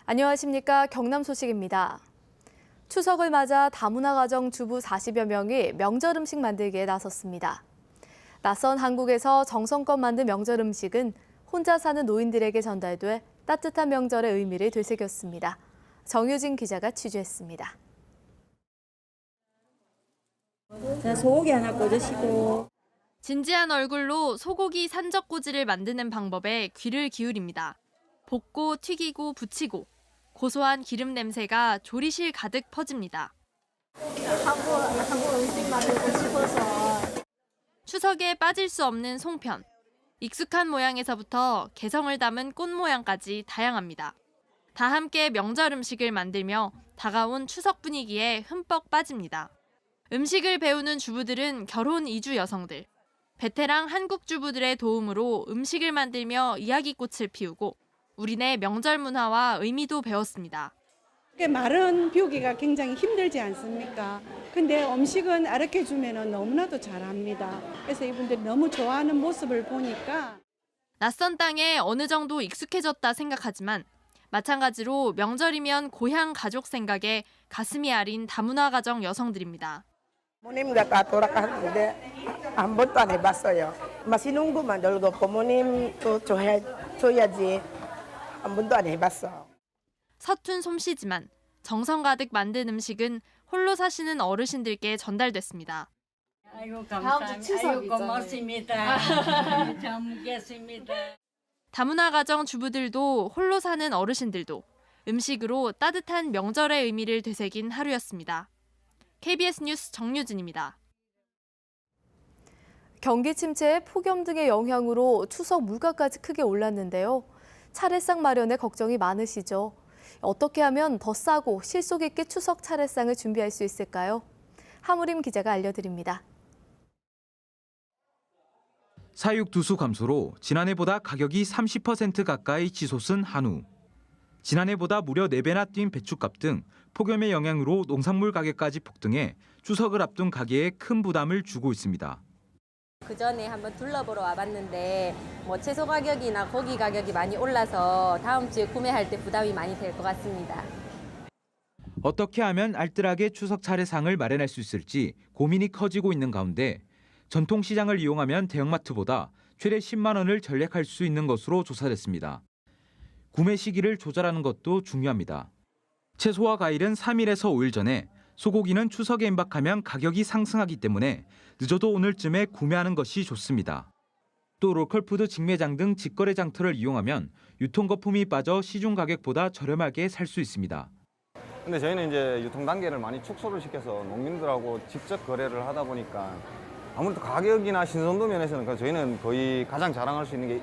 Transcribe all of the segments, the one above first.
안녕하십니까. 경남 소식입니다. 추석을 맞아 다문화 가정 주부 40여 명이 명절 음식 만들기에 나섰습니다. 낯선 한국에서 정성껏 만든 명절 음식은 혼자 사는 노인들에게 전달돼 따뜻한 명절의 의미를 되새겼습니다. 정유진 기자가 취재했습니다. 자, 소고기 하나 꽂으시고. 진지한 얼굴로 소고기 산적꼬지를 만드는 방법에 귀를 기울입니다. 볶고 튀기고 부치고 고소한 기름 냄새가 조리실 가득 퍼집니다. 한국 음식 만들고 싶어서. 추석에 빠질 수 없는 송편. 익숙한 모양에서부터 개성을 담은 꽃 모양까지 다양합니다. 다 함께 명절 음식을 만들며 다가온 추석 분위기에 흠뻑 빠집니다. 음식을 배우는 주부들은 결혼 이주 여성들. 베테랑 한국 주부들의 도움으로 음식을 만들며 이야기꽃을 피우고 우리네 명절 문화와 의미도 배웠습니다. 말은 비우기가 굉장히 힘들지 않습니까? 근데 음식은 알게 주면 너무나도 잘합니다. 그래서 이분들이 너무 좋아하는 모습을 보니까. 낯선 땅에 어느 정도 익숙해졌다 생각하지만 마찬가지로 명절이면 고향 가족 생각에 가슴이 아린 다문화 가정 여성들입니다. 부모님과 돌아가는데 한 번도 안 해봤어요. 맛있는 거 만들고 부모님도 줘야지 한 번도 안 해봤어. 서툰 솜씨지만 정성 가득 만든 음식은 홀로 사시는 어르신들께 전달됐습니다. 아이고 감사합니다. 아이고 고맙습니다. 잘 먹겠습니다. 다문화 가정 주부들도 홀로 사는 어르신들도 음식으로 따뜻한 명절의 의미를 되새긴 하루였습니다. KBS 뉴스 정유진입니다. 경기 침체, 폭염 등의 영향으로 추석 물가까지 크게 올랐는데요. 차례상 마련에 걱정이 많으시죠? 어떻게 하면 더 싸고 실속 있게 추석 차례상을 준비할 수 있을까요? 하무림 기자가 알려드립니다. 사육 두수 감소로 지난해보다 가격이 30% 가까이 치솟은 한우. 지난해보다 무려 4배나 뛴 배춧값 등 폭염의 영향으로 농산물 가격까지 폭등해 추석을 앞둔 가게에 큰 부담을 주고 있습니다. 그 전에 한번 둘러보러 와봤는데 채소 가격이나 고기 가격이 많이 올라서 다음 주에 구매할 때 부담이 많이 될 것 같습니다. 어떻게 하면 알뜰하게 추석 차례상을 마련할 수 있을지 고민이 커지고 있는 가운데 전통시장을 이용하면 대형마트보다 최대 10만 원을 절약할 수 있는 것으로 조사됐습니다. 구매 시기를 조절하는 것도 중요합니다. 채소와 과일은 3일에서 5일 전에, 소고기는 추석에 임박하면 가격이 상승하기 때문에 늦어도 오늘쯤에 구매하는 것이 좋습니다. 또 로컬푸드 직매장 등 직거래 장터를 이용하면 유통거품이 빠져 시중 가격보다 저렴하게 살 수 있습니다. 근데 저희는 이제 유통 단계를 많이 축소를 시켜서 농민들하고 직접 거래를 하다 보니까 아무래도 가격이나 신선도 면에서는 저희는 거의 가장 자랑할 수 있는 게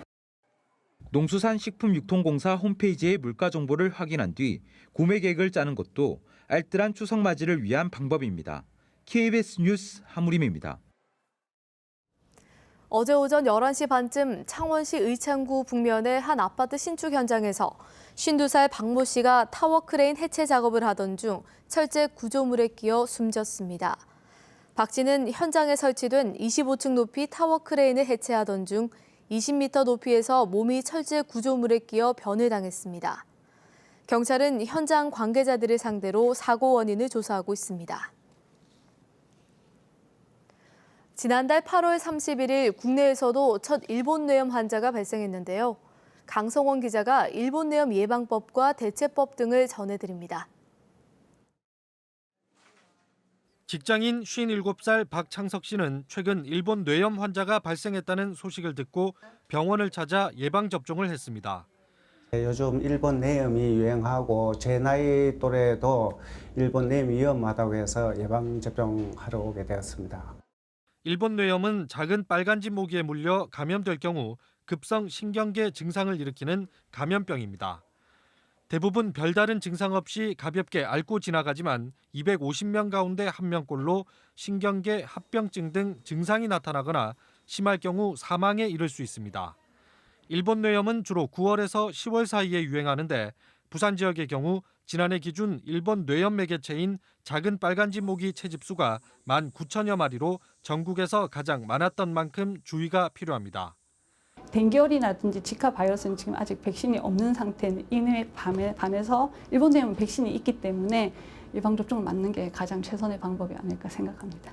농수산식품유통공사 홈페이지의 물가 정보를 확인한 뒤 구매 계획을 짜는 것도 알뜰한 추석 맞이를 위한 방법입니다. KBS 뉴스 하무림입니다. 어제 오전 11시 반쯤 창원시 의창구 북면의 한 아파트 신축 현장에서 52살 박모 씨가 타워 크레인 해체 작업을 하던 중 철제 구조물에 끼어 숨졌습니다. 박 씨는 현장에 설치된 25층 높이 타워 크레인을 해체하던 중 20m 높이에서 몸이 철제 구조물에 끼어 변을 당했습니다. 경찰은 현장 관계자들을 상대로 사고 원인을 조사하고 있습니다. 지난달 8월 31일 국내에서도 첫 일본 뇌염 환자가 발생했는데요. 강성원 기자가 일본 뇌염 예방법과 대체법 등을 전해드립니다. 직장인 57살 박창석 씨는 최근 일본 뇌염 환자가 발생했다는 소식을 듣고 병원을 찾아 예방접종을 했습니다. 요즘 일본 뇌염이 유행하고 제 나이 또래도 일본 뇌염이 위험하다고 해서 예방접종하러 오게 되었습니다. 일본 뇌염은 작은 빨간지 모기에 물려 감염될 경우 급성 신경계 증상을 일으키는 감염병입니다. 대부분 별다른 증상 없이 가볍게 앓고 지나가지만 250명 가운데 1명꼴로 신경계 합병증 등 증상이 나타나거나 심할 경우 사망에 이를 수 있습니다. 일본 뇌염은 주로 9월에서 10월 사이에 유행하는데 부산 지역의 경우 지난해 기준 일본 뇌염 매개체인 작은 빨간지 모기 채집 수가 19,000여 마리로 전국에서 가장 많았던 만큼 주의가 필요합니다. 댕결이라든지 지카 바이러스는 지금 아직 백신이 없는 상태인 이에 반해서 일본 내염은 백신이 있기 때문에 예방접종을 맞는 게 가장 최선의 방법이 아닐까 생각합니다.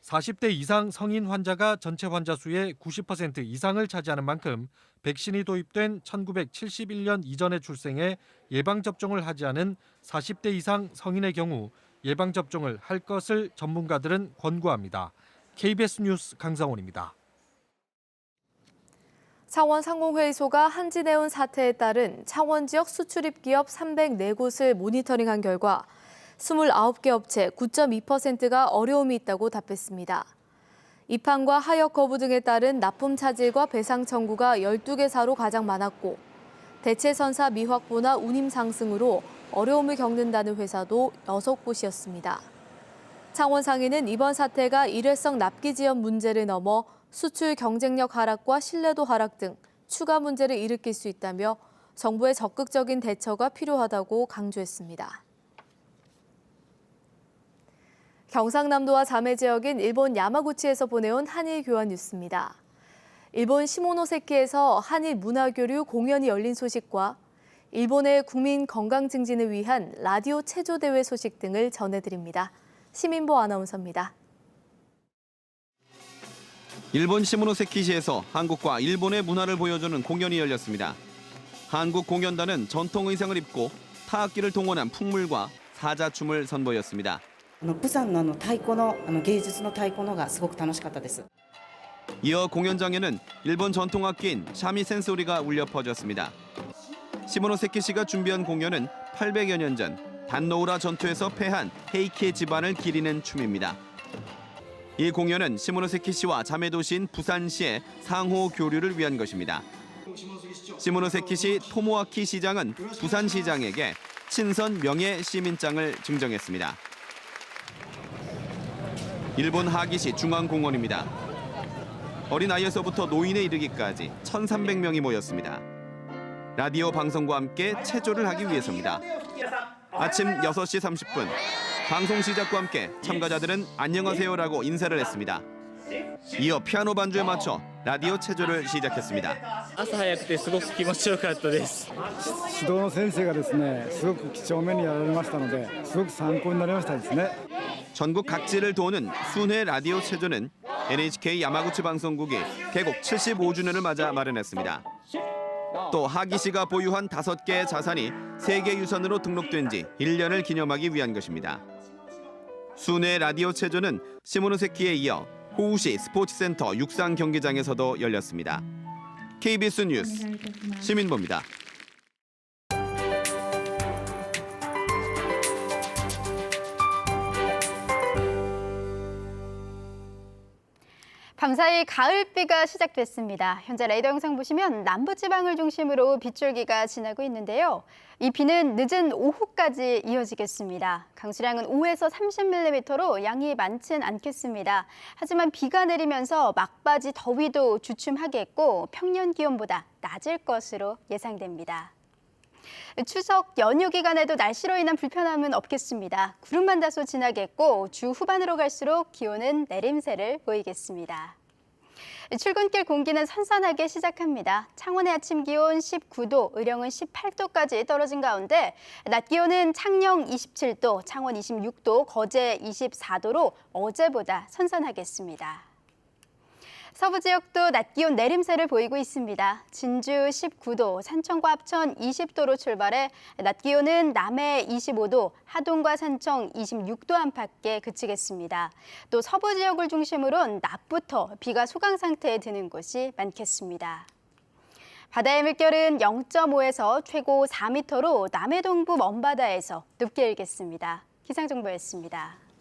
40대 이상 성인 환자가 전체 환자 수의 90% 이상을 차지하는 만큼 백신이 도입된 1971년 이전에 출생해 예방접종을 하지 않은 40대 이상 성인의 경우 예방접종을 할 것을 전문가들은 권고합니다. KBS 뉴스 강상원입니다. 창원 상공회의소가 한진해운 사태에 따른 창원 지역 수출입 기업 304곳을 모니터링한 결과 29개 업체 9.2%가 어려움이 있다고 답했습니다. 입항과 하역 거부 등에 따른 납품 차질과 배상 청구가 12개사로 가장 많았고 대체선사 미확보나 운임 상승으로 어려움을 겪는다는 회사도 6곳이었습니다. 창원상인은 이번 사태가 일회성 납기 지연 문제를 넘어 수출 경쟁력 하락과 신뢰도 하락 등 추가 문제를 일으킬 수 있다며 정부의 적극적인 대처가 필요하다고 강조했습니다. 경상남도와 자매 지역인 일본 야마구치에서 보내온 한일 교환 뉴스입니다. 일본 시모노세키에서 한일 문화교류 공연이 열린 소식과 일본의 국민 건강 증진을 위한 라디오 체조 대회 소식 등을 전해드립니다. 시민보 아나운서입니다. 일본 시모노세키시에서 한국과 일본의 문화를 보여주는 공연이 열렸습니다. 한국 공연단은 전통 의상을 입고 타악기를 동원한 풍물과 사자춤을 선보였습니다. 釜山の太鼓の芸術の太鼓のがすごく楽しかったです。 이어 공연장에는 일본 전통악기인 샤미센 소리가 울려 퍼졌습니다. 시모노세키시가 준비한 공연은 800여 년 전 단노우라 전투에서 패한 헤이키의 집안을 기리는 춤입니다. 이 공연은 시모노세키시와 자매도시인 부산시의 상호 교류를 위한 것입니다. 시모노세키시 토모아키 시장은 부산시장에게 친선 명예 시민장을 증정했습니다. 일본 하기시 중앙공원입니다. 어린아이에서부터 노인에 이르기까지 1,300명이 모였습니다. 라디오 방송과 함께 체조를 하기 위해서입니다. 아침 6시 30분, 방송 시작과 함께 참가자들은 안녕하세요라고 인사를 했습니다. 이어 피아노 반주에 맞춰 라디오 체조를 시작했습니다. 朝早くてすごく気持ちよかったです。指導の先生がですね、すごく几帳面にやられましたので、すごく参考になりましたですね。 전국 각지를 도는 순회 라디오 체조는 NHK 야마구치 방송국이 개국 75주년을 맞아 마련했습니다. 또 하기시가 보유한 5개의 자산이 세계유산으로 등록된 지 1년을 기념하기 위한 것입니다. 순회 라디오 체조는 시모노세키에 이어 호우시 스포츠센터 육상 경기장에서도 열렸습니다. KBS 뉴스 시민보입니다. 밤사이 가을비가 시작됐습니다. 현재 레이더 영상 보시면 남부지방을 중심으로 빗줄기가 지나고 있는데요. 이 비는 늦은 오후까지 이어지겠습니다. 강수량은 5에서 30mm로 양이 많진 않겠습니다. 하지만 비가 내리면서 막바지 더위도 주춤하겠고 평년 기온보다 낮을 것으로 예상됩니다. 추석 연휴 기간에도 날씨로 인한 불편함은 없겠습니다. 구름만 다소 지나겠고 주 후반으로 갈수록 기온은 내림세를 보이겠습니다. 출근길 공기는 선선하게 시작합니다. 창원의 아침 기온 19도, 의령은 18도까지 떨어진 가운데 낮 기온은 창녕 27도, 창원 26도, 거제 24도로 어제보다 선선하겠습니다. 서부 지역도 낮 기온 내림세를 보이고 있습니다. 진주 19도, 산청과 합천 20도로 출발해 낮 기온은 남해 25도, 하동과 산청 26도 안팎에 그치겠습니다. 또 서부 지역을 중심으로 낮부터 비가 소강 상태에 드는 곳이 많겠습니다. 바다의 물결은 0.5에서 최고 4m로 남해 동부 먼바다에서 높게 일겠습니다. 기상정보였습니다.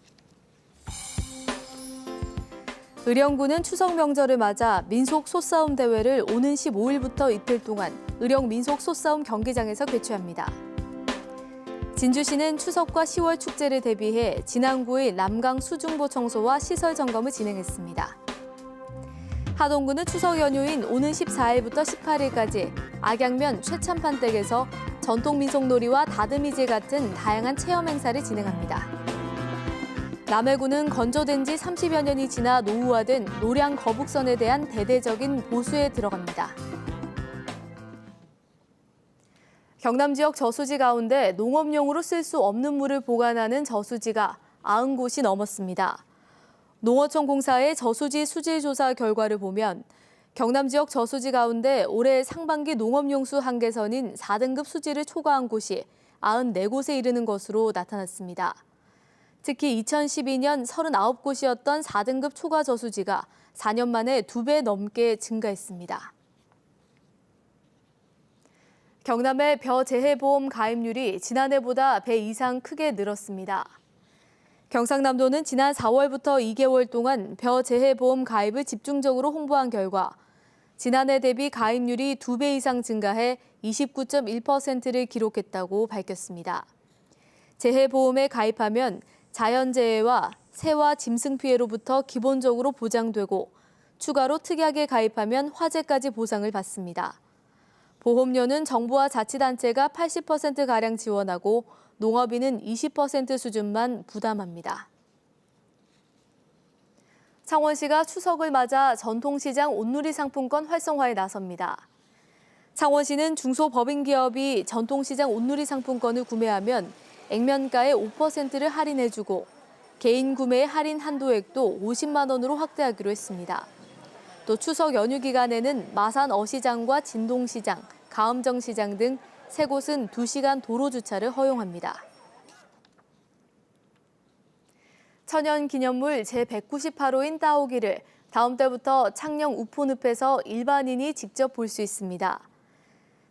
의령군은 추석 명절을 맞아 민속 솥싸움 대회를 오는 15일부터 이틀 동안 의령 민속 솥싸움 경기장에서 개최합니다. 진주시는 추석과 10월 축제를 대비해 지난 9일 남강 수중보 청소와 시설 점검을 진행했습니다. 하동군은 추석 연휴인 오는 14일부터 18일까지 악양면 최참판댁에서 전통 민속놀이와 다듬이질 같은 다양한 체험 행사를 진행합니다. 남해군은 건조된 지 30여 년이 지나 노후화된 노량 거북선에 대한 대대적인 보수에 들어갑니다. 경남 지역 저수지 가운데 농업용으로 쓸 수 없는 물을 보관하는 저수지가 90곳이 넘었습니다. 농어촌 공사의 저수지 수질 조사 결과를 보면 경남 지역 저수지 가운데 올해 상반기 농업용수 한계선인 4등급 수질을 초과한 곳이 94곳에 이르는 것으로 나타났습니다. 특히 2012년 39곳이었던 4등급 초과 저수지가 4년 만에 2배 넘게 증가했습니다. 경남의 벼재해보험 가입률이 지난해보다 배 이상 크게 늘었습니다. 경상남도는 지난 4월부터 2개월 동안 벼재해보험 가입을 집중적으로 홍보한 결과 지난해 대비 가입률이 2배 이상 증가해 29.1%를 기록했다고 밝혔습니다. 재해보험에 가입하면 자연재해와 새와 짐승 피해로부터 기본적으로 보장되고 추가로 특약에 가입하면 화재까지 보상을 받습니다. 보험료는 정부와 자치단체가 80%가량 지원하고 농업인은 20% 수준만 부담합니다. 창원시가 추석을 맞아 전통시장 온누리 상품권 활성화에 나섭니다. 창원시는 중소법인기업이 전통시장 온누리 상품권을 구매하면 액면가의 5%를 할인해주고 개인 구매의 할인 한도액도 50만 원으로 확대하기로 했습니다. 또 추석 연휴 기간에는 마산 어시장과 진동시장, 가음정시장 등 3곳은 2시간 도로 주차를 허용합니다. 천연기념물 제198호인 따오기를 다음 달부터 창녕 우포늪에서 일반인이 직접 볼 수 있습니다.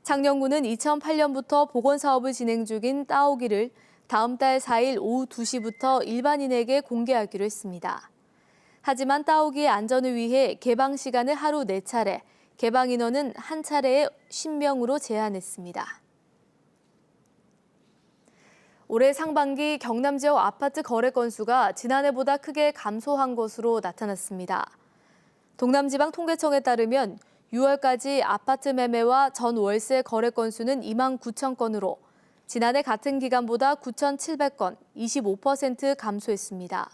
창녕군은 2008년부터 복원 사업을 진행 중인 따오기를 다음 달 4일 오후 2시부터 일반인에게 공개하기로 했습니다. 하지만 따오기의 안전을 위해 개방 시간을 하루 4차례, 개방 인원은 한 차례에 10명으로 제한했습니다. 올해 상반기 경남 지역 아파트 거래 건수가 지난해보다 크게 감소한 것으로 나타났습니다. 동남지방통계청에 따르면 6월까지 아파트 매매와 전 월세 거래 건수는 2만 9천 건으로 지난해 같은 기간보다 9,700건, 25% 감소했습니다.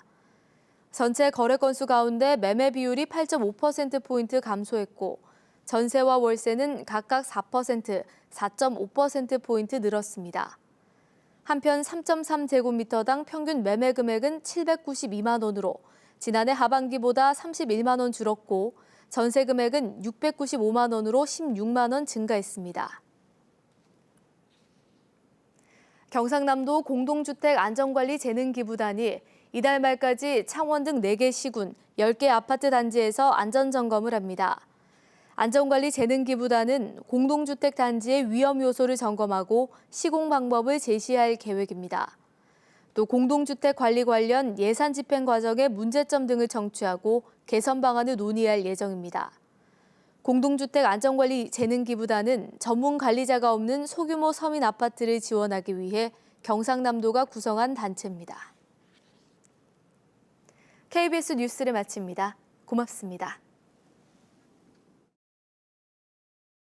전체 거래 건수 가운데 매매 비율이 8.5%포인트 감소했고 전세와 월세는 각각 4%, 4.5%포인트 늘었습니다. 한편 3.3제곱미터당 평균 매매 금액은 792만 원으로 지난해 하반기보다 31만 원 줄었고 전세 금액은 695만 원으로 16만 원 증가했습니다. 경상남도 공동주택 안전관리재능기부단이 이달 말까지 창원 등 4개 시군, 10개 아파트 단지에서 안전점검을 합니다. 안전관리재능기부단은 공동주택 단지의 위험 요소를 점검하고 시공 방법을 제시할 계획입니다. 또 공동주택 관리 관련 예산 집행 과정의 문제점 등을 청취하고 개선 방안을 논의할 예정입니다. 공동주택 안전관리재능기부단은 전문 관리자가 없는 소규모 서민 아파트를 지원하기 위해 경상남도가 구성한 단체입니다. KBS 뉴스를 마칩니다. 고맙습니다.